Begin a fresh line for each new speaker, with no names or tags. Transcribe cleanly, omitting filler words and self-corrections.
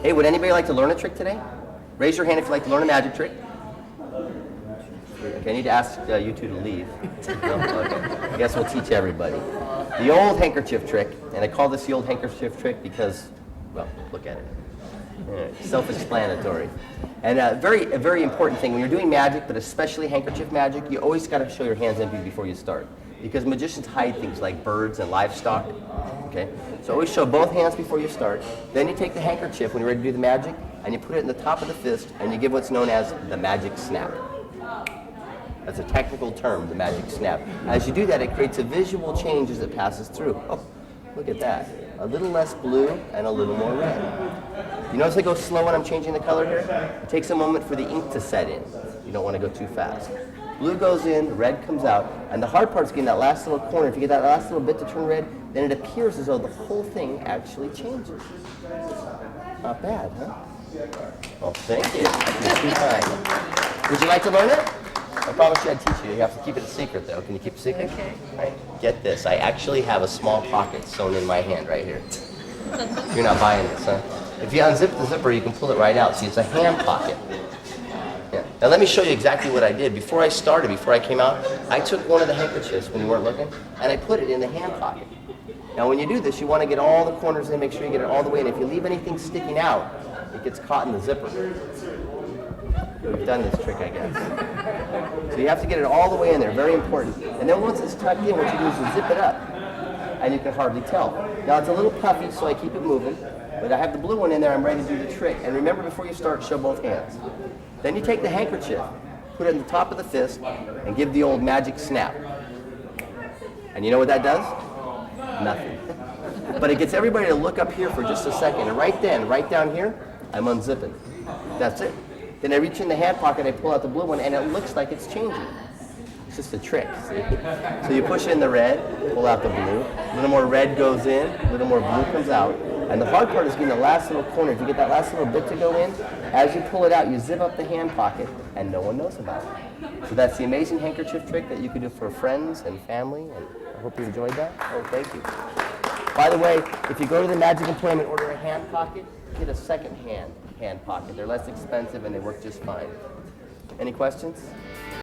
Hey, would anybody like to learn a trick today? Raise your hand if you'd like to learn a magic trick. Okay, I need to ask you two to leave. No? Okay. I guess we'll teach everybody. The old handkerchief trick, and I call this the old handkerchief trick because, well, look at it. Self-explanatory. And a very important thing, when you're doing magic, but especially handkerchief magic, you always got to show your hands empty before you start. Because magicians hide things like birds and livestock. Okay? So always show both hands before you start. Then you take the handkerchief when you're ready to do the magic, and you put it in the top of the fist, and you give what's known as the magic snap. That's a technical term, the magic snap. As you do that, it creates a visual change as it passes through. Oh, look at that. A little less blue and a little more red. You notice I go slow when I'm changing the color here? It takes a moment for the ink to set in. You don't want to go too fast. Blue goes in, red comes out, and the hard part is getting that last little corner. If you get that last little bit to turn red, then it appears as though the whole thing actually changes. Not bad, huh? Well, thank you. You're too kind. Would you like to learn it? I promise you I'd teach you. You have to keep it a secret, though. Can you keep it a secret?
Okay.
All right. Get this. I actually have a small pocket sewn in my hand right here. You're not buying this, huh? If you unzip the zipper, you can pull it right out. See, it's a hand pocket. Yeah. Now let me show you exactly what I did. Before I came out, I took one of the handkerchiefs when you weren't looking, and I put it in the hand pocket. Now when you do this, you want to get all the corners in, make sure you get it all the way in. If you leave anything sticking out, it gets caught in the zipper. We've done this trick, I guess. So you have to get it all the way in there, very important. And then once it's tucked in, what you do is you zip it up, and you can hardly tell. Now it's a little puffy, so I keep it moving, but I have the blue one in there, I'm ready to do the trick. And remember, before you start, show both hands. Then you take the handkerchief, put it in the top of the fist, and give the old magic snap. And you know what that does? Nothing. But it gets everybody to look up here for just a second, and right then, right down here, I'm unzipping. That's it. Then I reach in the hand pocket, I pull out the blue one, and it looks like it's changing. It's just a trick, see? So you push in the red, pull out the blue, a little more red goes in, a little more blue comes out, and the hard part is getting the last little corner. If you get that last little bit to go in, as you pull it out, you zip up the hand pocket, and no one knows about it. So that's the amazing handkerchief trick that you can do for friends and family, and I hope you enjoyed that. Oh, thank you. By the way, if you go to the Magic Employment, order a hand pocket, get a second hand pocket. They're less expensive and they work just fine. Any questions?